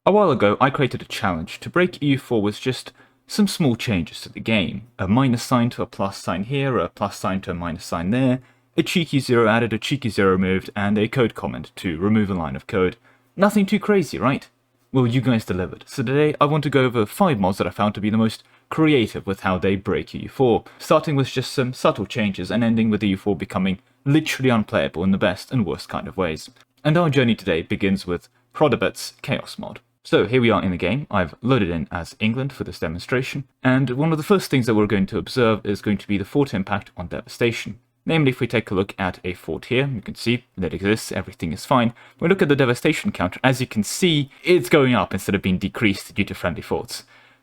A while ago, I created a challenge to break EU4 with just some small changes to the game. A minus sign to a plus sign here, a plus sign to a minus sign there, a cheeky zero added, a cheeky zero removed, and a code comment to remove a line of code. Nothing too crazy, right? Well, you guys delivered. So today, I want to go over 5 mods that I found to be the most creative with how they break EU4, starting with just some subtle changes and ending with EU4 becoming literally unplayable in the best and worst kind of ways. And our journey today begins with Hrodebert's Chaos mod. So here we are in the game. I've loaded in as England for this demonstration, and one of the first things that we're going to observe is going to be the fort impact on devastation. Namely, if we take a look at a fort here, you can see that exists, everything is fine. When we look at the devastation counter, as you can see, it's going up instead of being decreased due to friendly forts.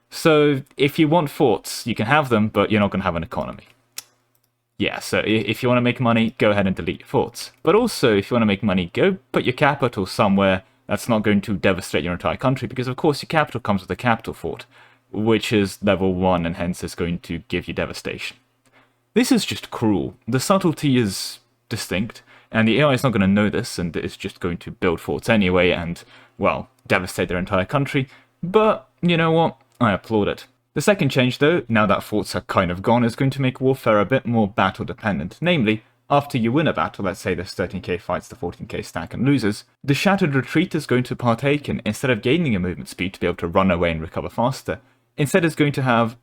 So if you want forts, you can have them, but you're not going to have an economy. Yeah, so if you want to make money, go ahead and delete your forts. But also, if you want to make money, go put your capital somewhere that's not going to devastate your entire country, because of course your capital comes with a capital fort, which is level 1 and hence is going to give you devastation. This is just cruel. The subtlety is distinct, and the AI is not going to know this, and it's just going to build forts anyway and, well, devastate their entire country. But, you know what? I applaud it. The second change, though, now that forts are kind of gone, is going to make warfare a bit more battle-dependent. Namely, after you win a battle, let's say this 13k fights the 14k stack and loses, the Shattered Retreat is going to partake in, instead of gaining a movement speed to be able to run away and recover faster, instead it's going to have,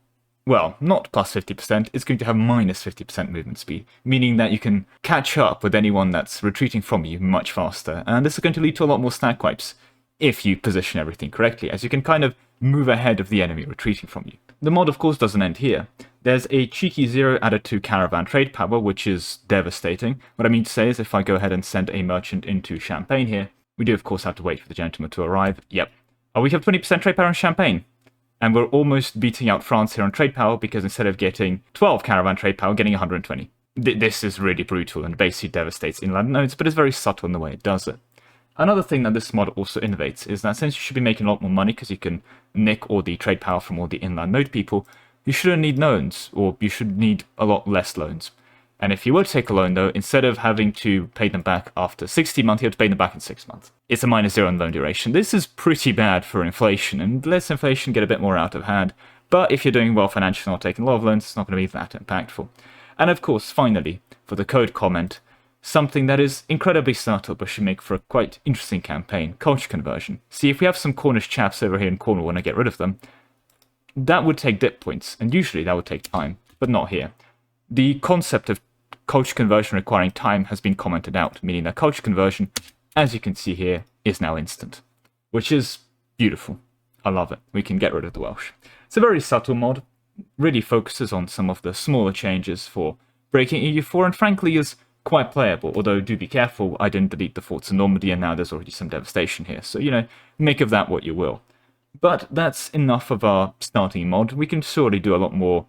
well, not plus 50%, it's going to have minus 50% movement speed, meaning that you can catch up with anyone that's retreating from you much faster, and this is going to lead to a lot more stack wipes, if you position everything correctly, as you can kind of move ahead of the enemy retreating from you. The mod, of course, doesn't end here. There's a cheeky zero added to caravan trade power, which is devastating. What I mean to say is if I go ahead and send a merchant into Champagne here, we do, of course, have to wait for the gentleman to arrive. Yep. Oh, we have 20% trade power in Champagne. And we're almost beating out France here on trade power, because instead of getting 12 caravan trade power, getting 120. This is really brutal and basically devastates inland nodes, but it's very subtle in the way it does it. Another thing that this mod also innovates is that since you should be making a lot more money because you can nick all the trade power from all the inland node people, you shouldn't need loans, or you should need a lot less loans. And if you were to take a loan, though, instead of having to pay them back after 60 months, you have to pay them back in 6 months. It's a -0 in loan duration. This is pretty bad for inflation, and lets inflation get a bit more out of hand. But if you're doing well financially and not taking a lot of loans, it's not going to be that impactful. And of course, finally, for the code comment, something that is incredibly subtle but should make for a quite interesting campaign, culture conversion. See, if we have some Cornish chaps over here in Cornwall and I get rid of them, that would take dip points, and usually that would take time, but not here. The concept of culture conversion requiring time has been commented out, meaning that culture conversion, as you can see here, is now instant, which is beautiful. I love it. We can get rid of the Welsh. It's a very subtle mod, really focuses on some of the smaller changes for breaking EU4, and frankly is quite playable, although do be careful, I didn't delete the forts in Normandy and now there's already some devastation here, so, you know, make of that what you will. But that's enough of our starting mod. We can surely do a lot more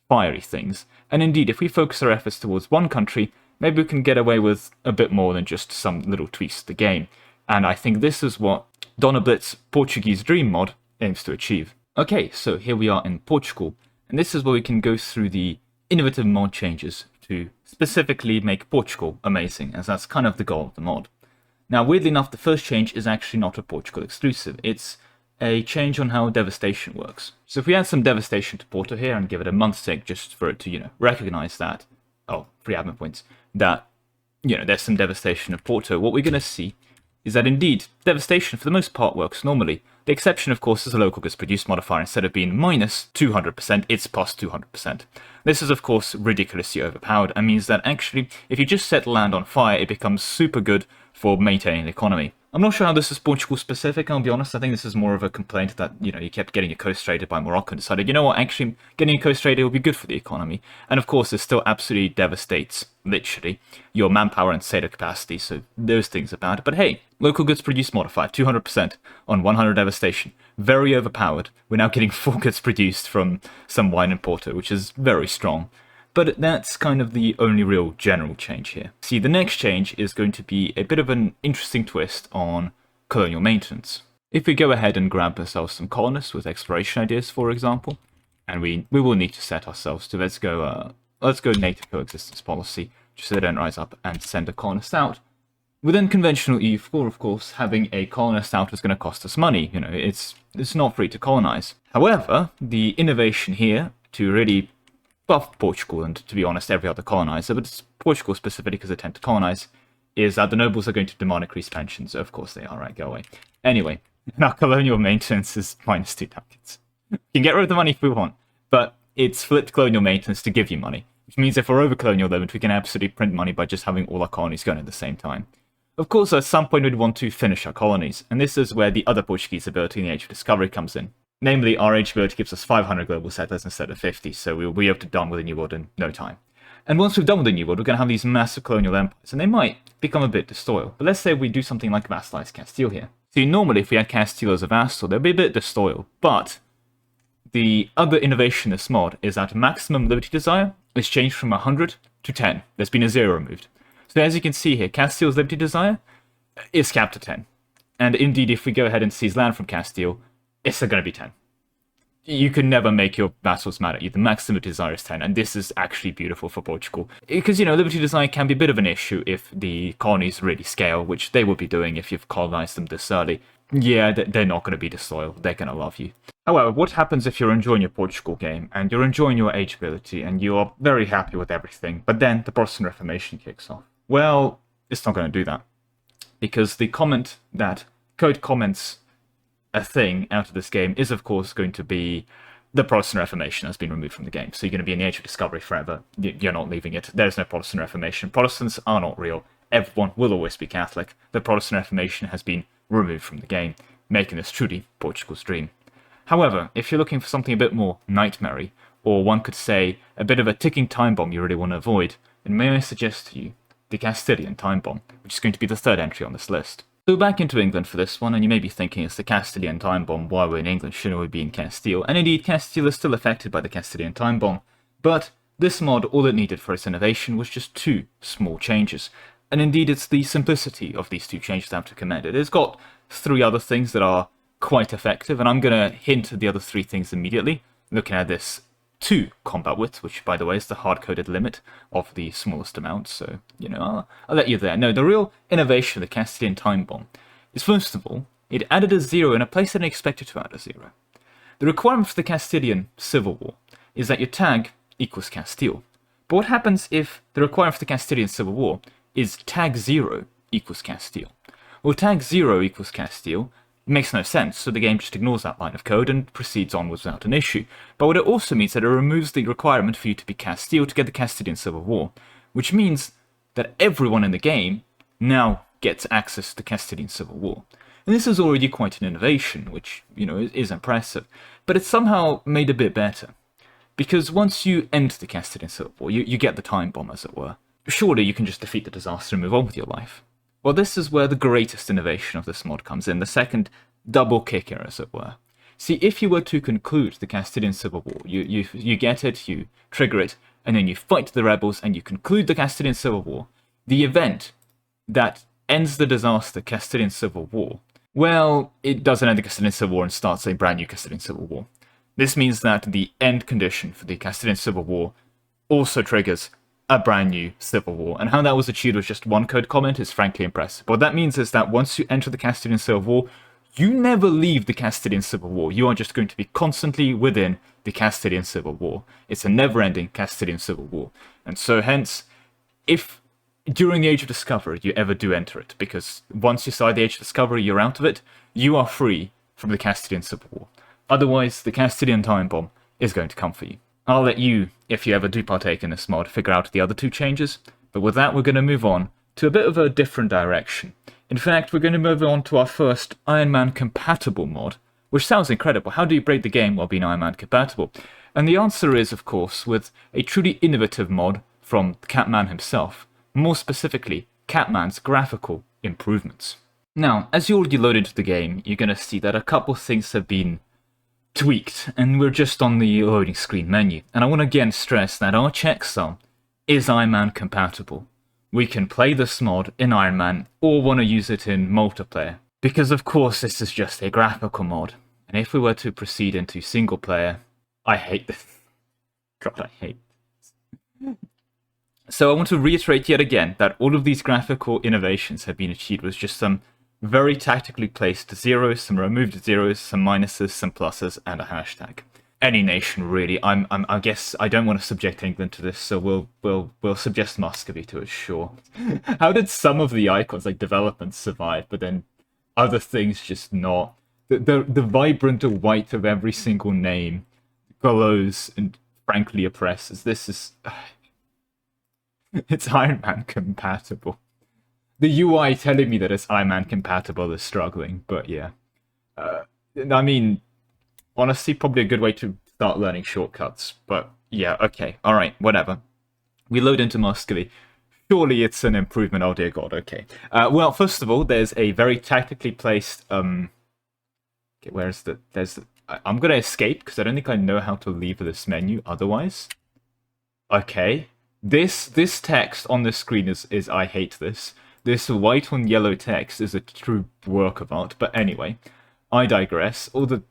fiery things, and indeed, if we focus our efforts towards one country, maybe we can get away with a bit more than just some little tweaks to the game, and I think this is what Hrodebert Portugese Dream mod aims to achieve. Okay, so here we are in Portugal, and this is where we can go through the innovative mod changes to specifically make Portugal amazing, as that's kind of the goal of the mod. Now, weirdly enough, the first change is actually not a Portugal exclusive. It's a change on how devastation works. So if we add some devastation to Porto here and give it a month's sake just for it to, you know, recognize that, oh, free admin points, that, you know, there's some devastation of Porto, what we're going to see is that indeed, devastation for the most part works normally. The exception, of course, is the local goods produced modifier. Instead of being minus 200%, it's plus 200%. This is, of course, ridiculously overpowered and means that actually, if you just set land on fire, it becomes super good for maintaining the economy. I'm not sure how this is Portugal specific, I'll be honest. I think this is more of a complaint that, you know, you kept getting your coast raided by Morocco and decided, you know what, actually, getting your coast raided will be good for the economy. And of course, it still absolutely devastates, literally, your manpower and sailor capacity, so those things are bad. But hey, local goods produced modifier, 200% on 100 devastation. Very overpowered. We're now getting 4 goods produced from some wine importer, which is very strong. But that's kind of the only real general change here. See, the next change is going to be a bit of an interesting twist on colonial maintenance. If we go ahead and grab ourselves some colonists with exploration ideas, for example, and we will need to set ourselves to, let's go native coexistence policy, just so they don't rise up and send a colonist out. Within conventional EU4, of course, having a colonist out is going to cost us money. You know, it's not free to colonize. However, the innovation here to really buff Portugal, and to be honest, every other colonizer, but it's Portugal specifically because they tend to colonize, is that the nobles are going to demand increased pensions. Of course they are, right? Go away. Anyway, now colonial maintenance is -2 ducats. We can get rid of the money if we want, but it's flipped colonial maintenance to give you money, which means if we're over colonial limit, we can absolutely print money by just having all our colonies going at the same time. Of course, at some point we'd want to finish our colonies, and this is where the other Portuguese ability in the Age of Discovery comes in. Namely, our age ability gives us 500 global settlers instead of 50, so we'll be able to done with the New World in no time. And once we've done with the New World, we're going to have these massive colonial empires, and they might become a bit disloyal. But let's say we do something like vassalize Castile here. See, normally if we had Castile as a vassal, they'd be a bit disloyal, but the other innovation in this mod is that maximum liberty desire is changed from 100 to 10. There's been a 0 removed. So as you can see here, Castile's liberty desire is capped at 10. And indeed, if we go ahead and seize land from Castile, it's going to be 10. You can never make your vassals mad at you. The maximum desire is 10, and this is actually beautiful for Portugal. Because, you know, liberty desire can be a bit of an issue if the colonies really scale, which they will be doing if you've colonized them this early. Yeah, they're not going to be disloyal. They're going to love you. However, what happens if you're enjoying your Portugal game, and you're enjoying your age ability, and you're very happy with everything, but then the Protestant Reformation kicks off? Well, it's not going to do that. Because the comment that code comments a thing out of this game is, of course, going to be the Protestant Reformation has been removed from the game. So you're going to be in the Age of Discovery forever. You're not leaving it. There's no Protestant Reformation. Protestants are not real. Everyone will always be Catholic. The Protestant Reformation has been removed from the game, making this truly Portugal's dream. However, if you're looking for something a bit more nightmare-y, or one could say a bit of a ticking time bomb you really want to avoid, then may I suggest to you the Castilian time bomb, which is going to be the third entry on this list. So back into England for this one, and you may be thinking it's the Castilian time bomb, why we're in England, shouldn't we be in Castile? And indeed, Castile is still affected by the Castilian time bomb, but this mod, all it needed for its innovation was just 2 small changes. And indeed, it's the simplicity of these 2 changes that I have to commend it. It's got 3 other things that are quite effective, and I'm going to hint at the other 3 things immediately, looking at this 2 combat width, which, by the way, is the hard-coded limit of the smallest amount, so, you know, I'll let you there. No, the real innovation of the Castilian time bomb is, first of all, it added a 0 in a place that I didn't expect it to add a 0. The requirement for the Castilian Civil War is that your tag equals Castile. But what happens if the requirement for the Castilian Civil War is tag 0 equals Castile? Well, tag 0 equals Castile makes no sense, so the game just ignores that line of code and proceeds onwards without an issue. But what it also means that it removes the requirement for you to be Castile to get the Castilian Civil War, which means that everyone in the game now gets access to the Castilian Civil War. And this is already quite an innovation, which, you know, is impressive, but it's somehow made a bit better. Because once you end the Castilian Civil War, you get the time bomb, as it were. Surely you can just defeat the disaster and move on with your life. Well, this is where the greatest innovation of this mod comes in, the second double kicker, as it were. See, if you were to conclude the Castilian Civil War, you get it, you trigger it, and then you fight the rebels, and you conclude the Castilian Civil War, the event that ends the disaster Castilian Civil War, well, it doesn't end the Castilian Civil War and starts a brand new Castilian Civil War. This means that the end condition for the Castilian Civil War also triggers a brand new civil war, and how that was achieved with just 1 code comment is frankly impressive. What that means is that once you enter the Castilian Civil War, you never leave the Castilian Civil War. You are just going to be constantly within the Castilian Civil War. It's a never-ending Castilian Civil War. And so hence, if during the Age of Discovery you ever do enter it, because once you start the Age of Discovery, you're out of it, you are free from the Castilian Civil War. Otherwise, the Castilian time bomb is going to come for you. I'll let you, if you ever do partake in this mod, figure out the other 2 changes, but with that we're going to move on to a bit of a different direction. In fact, we're going to move on to our first Iron Man compatible mod, which sounds incredible. How do you break the game while being Iron Man compatible? And the answer is, of course, with a truly innovative mod from Catman himself, more specifically, Catman's graphical improvements. Now, as you already load into the game, you're going to see that a couple things have been tweaked, and we're just on the loading screen menu. And I want to again stress that our checksum is Iron Man compatible. We can play this mod in Iron Man or want to use it in multiplayer, because of course this is just a graphical mod. And if we were to proceed into single player, I hate this. God, I hate this. So I want to reiterate yet again that all of these graphical innovations have been achieved with just some very tactically placed zeros, some removed zeros, some minuses, some pluses, and a hashtag. Any nation really. I guess I don't want to subject England to this, so we'll suggest Muscovy to it. Sure. How did some of the icons like developments survive, but then other things just not? The vibrant white of every single name glows and frankly oppresses. This is it's Iron Man compatible. The UI telling me that it's Iron Man compatible is struggling, but yeah. I mean, honestly, probably a good way to start learning shortcuts. But yeah, okay, all right, whatever. We load into Muscovy. Surely it's an improvement. Oh dear God. Okay. Well, first of all, there's a very tactically placed. Okay, where's the? There's. I'm gonna escape because I don't think I know how to leave this menu otherwise. Okay. This text on the screen is I hate this. This white on yellow text is a true work of art. But anyway, I digress. All the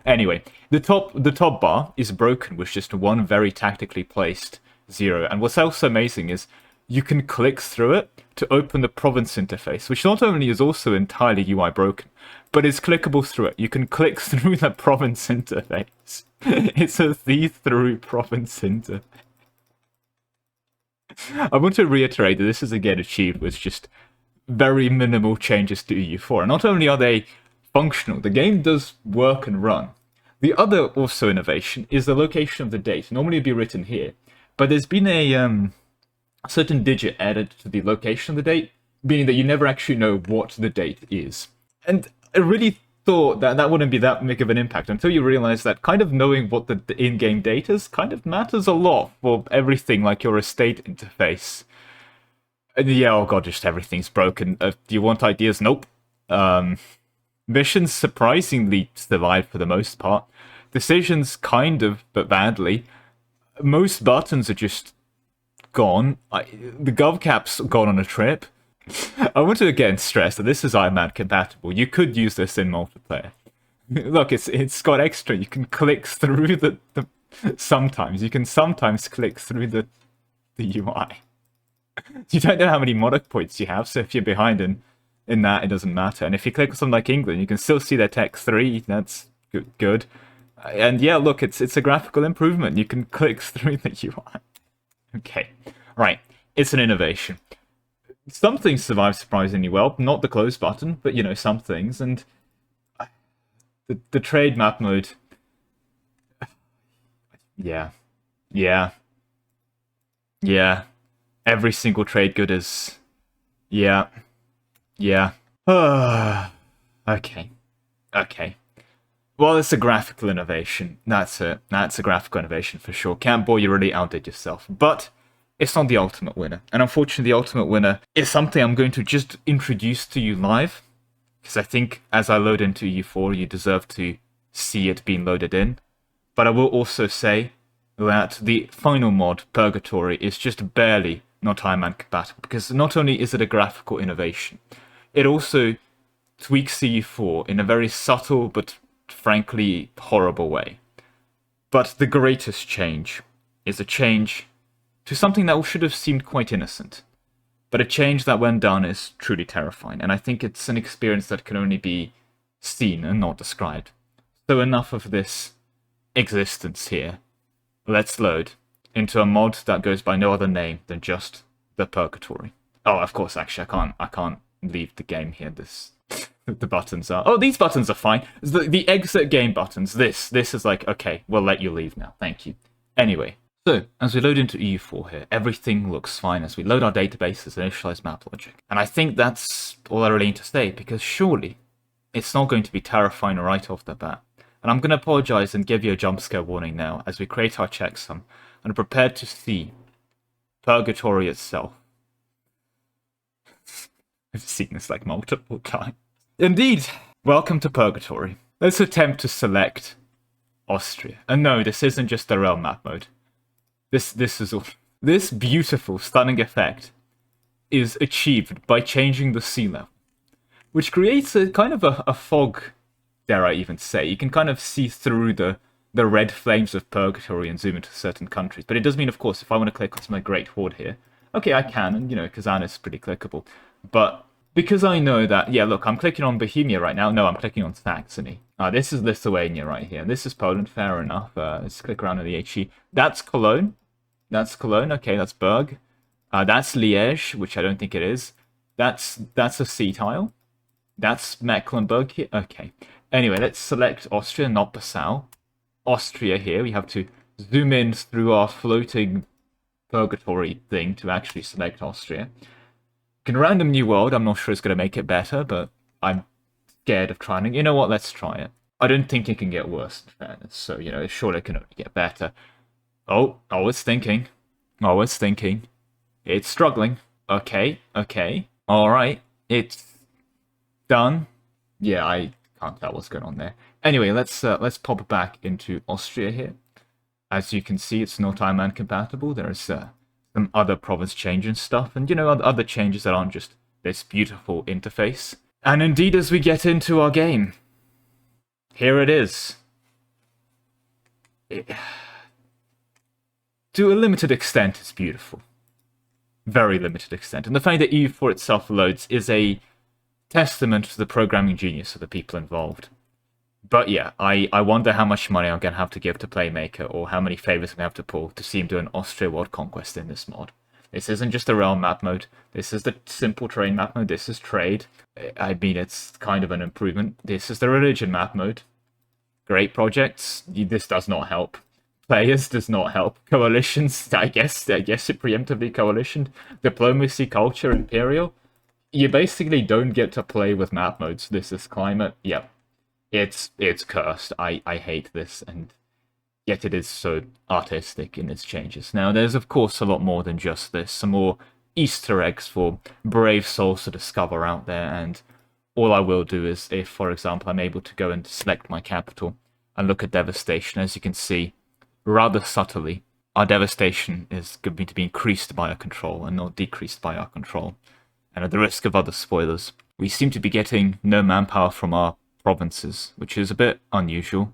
anyway, the top bar is broken with just one very tactically placed zero. And what's also amazing is you can click through it to open the province interface, which not only is also entirely UI broken, but is clickable through it. You can click through the province interface. It's a see-through province interface. I want to reiterate that this is again achieved with just very minimal changes to EU4. And not only are they functional, the game does work and run. The other also innovation is the location of the date. Normally it'd be written here, but there's been a certain digit added to the location of the date, meaning that you never actually know what the date is. And I really thought that that wouldn't be that big of an impact until you realize that kind of knowing what the in-game date is kind of matters a lot for everything like your estate interface. And yeah, oh god, just everything's broken. Do you want ideas? Nope. Missions surprisingly survive for the most part. Decisions kind of, but badly. Most buttons are just gone. The GovCap's gone on a trip. I want to again stress that this is Iron Man compatible. You could use this in multiplayer. Look, it's got extra. You can click through the sometimes. You can sometimes click through the UI. You don't know how many Monarch points you have, so if you're behind in that, it doesn't matter. And if you click on something like England, you can still see their tech 3. That's good. And yeah, look, it's a graphical improvement. You can click through the UI. Okay, right. It's an innovation. Some things survive surprisingly well. Not the close button, but, you know, some things. And the trade map mode... Yeah. Every single trade good is... Yeah. Okay. Well, it's a graphical innovation. That's it. That's a graphical innovation for sure. Can't bore you really outdid yourself. But it's not the ultimate winner. And unfortunately, the ultimate winner is something I'm going to just introduce to you live. Because I think as I load into EU4, you deserve to see it being loaded in. But I will also say that the final mod, Purgatory, is just barely not Iron Man compatible. Because not only is it a graphical innovation, it also tweaks EU4 in a very subtle but frankly horrible way. But the greatest change is a change to something that should have seemed quite innocent. But a change that when done is truly terrifying. And I think it's an experience that can only be seen and not described. So enough of this existence here. Let's load into a mod that goes by no other name than just the Purgatory. Oh, of course, actually, I can't leave the game here. The buttons are... Oh, these buttons are fine. The exit game buttons. This is like, okay, we'll let you leave now. Thank you. Anyway, so as we load into EU4 here, everything looks fine as we load our databases and initialize map logic. And I think that's all I really need to say, because surely it's not going to be terrifying right off the bat. And I'm going to apologize and give you a jump scare warning now as we create our checksum and are prepared to see Purgatory itself. I've seen this like multiple times. Indeed, welcome to Purgatory. Let's attempt to select Austria. And no, this isn't just the realm map mode. This is all. This beautiful, stunning effect is achieved by changing the sea level, which creates a kind of a fog, dare I even say. You can kind of see through the the red flames of Purgatory and zoom into certain countries. But it does mean, of course, if I want to click onto my Great Horde here, okay, I can, and, you know, Kazan is pretty clickable. But because I know that, yeah, look, I'm clicking on Bohemia right now. No, I'm clicking on Saxony. This is Lithuania right here. This is Poland, fair enough. Let's click around on the HE. That's Cologne. That's Cologne. Okay, that's Berg. That's Liège, which I don't think it is. That's a C tile. That's Mecklenburg here. Okay. Anyway, let's select Austria, not Passau. Austria here. We have to zoom in through our floating Purgatory thing to actually select Austria. Can random new world. I'm not sure it's going to make it better, but I'm scared of trying it. You know what? Let's try it. I don't think it can get worse, in fairness. So, you know, surely it can only get better. Oh, it's thinking. Oh, it's thinking. It's struggling. Okay. All right. It's done. Yeah, I can't tell what's going on there. Anyway, let's pop back into Austria here. As you can see, it's not Ironman compatible. There's some other province change and stuff, and you know, other changes that aren't just this beautiful interface. And indeed, as we get into our game, here it is. To a limited extent, it's beautiful. Very limited extent. And the fact that EU4 itself loads is a testament to the programming genius of the people involved. But yeah, I wonder how much money I'm going to have to give to Playmaker, or how many favors I'm going to have to pull to see him do an Austria World Conquest in this mod. This isn't just a realm map mode. This is the simple terrain map mode. This is trade. I mean, it's kind of an improvement. This is the religion map mode. Great projects. This does not help. Players does not help. Coalitions, I guess it preemptively coalitioned. Diplomacy, culture, imperial. You basically don't get to play with map modes. This is climate. Yep. It's cursed. I hate this, and yet it is so artistic in its changes. Now, there's of course a lot more than just this. Some more Easter eggs for brave souls to discover out there, and all I will do is, if, for example, I'm able to go and select my capital and look at devestation, as you can see, rather subtly, our devastation is going to be increased by our control and not decreased by our control. And at the risk of other spoilers, we seem to be getting no manpower from our provinces, which is a bit unusual.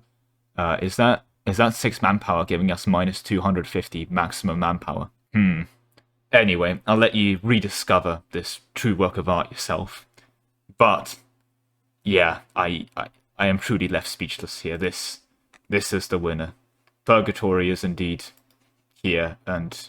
Is that 6 manpower giving us minus 250 maximum manpower? Anyway, I'll let you rediscover this true work of art yourself. But yeah, I am truly left speechless here. This is the winner. Purgatory is indeed here, and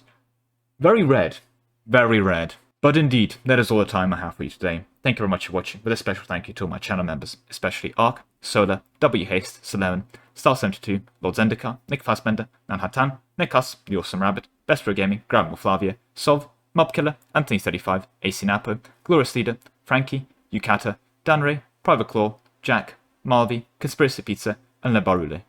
very red. Very red. But indeed, that is all the time I have for you today. Thank you very much for watching, with a special thank you to all my channel members, especially Ark, Solar, W Haste, Soleren, Star72, Lord Zendikar, Nick Fassbender, Nanhatan, Nick Huss, The Awesome Rabbit, Best Pro Gaming, Graphical Flavia, Sov, Mobkiller, Anthony35, AC Napo, Glorious Leader, Frankie, Yukata, Danray, Private Claw, Jack, Marvy, Conspiracy Pizza, and Le Barule.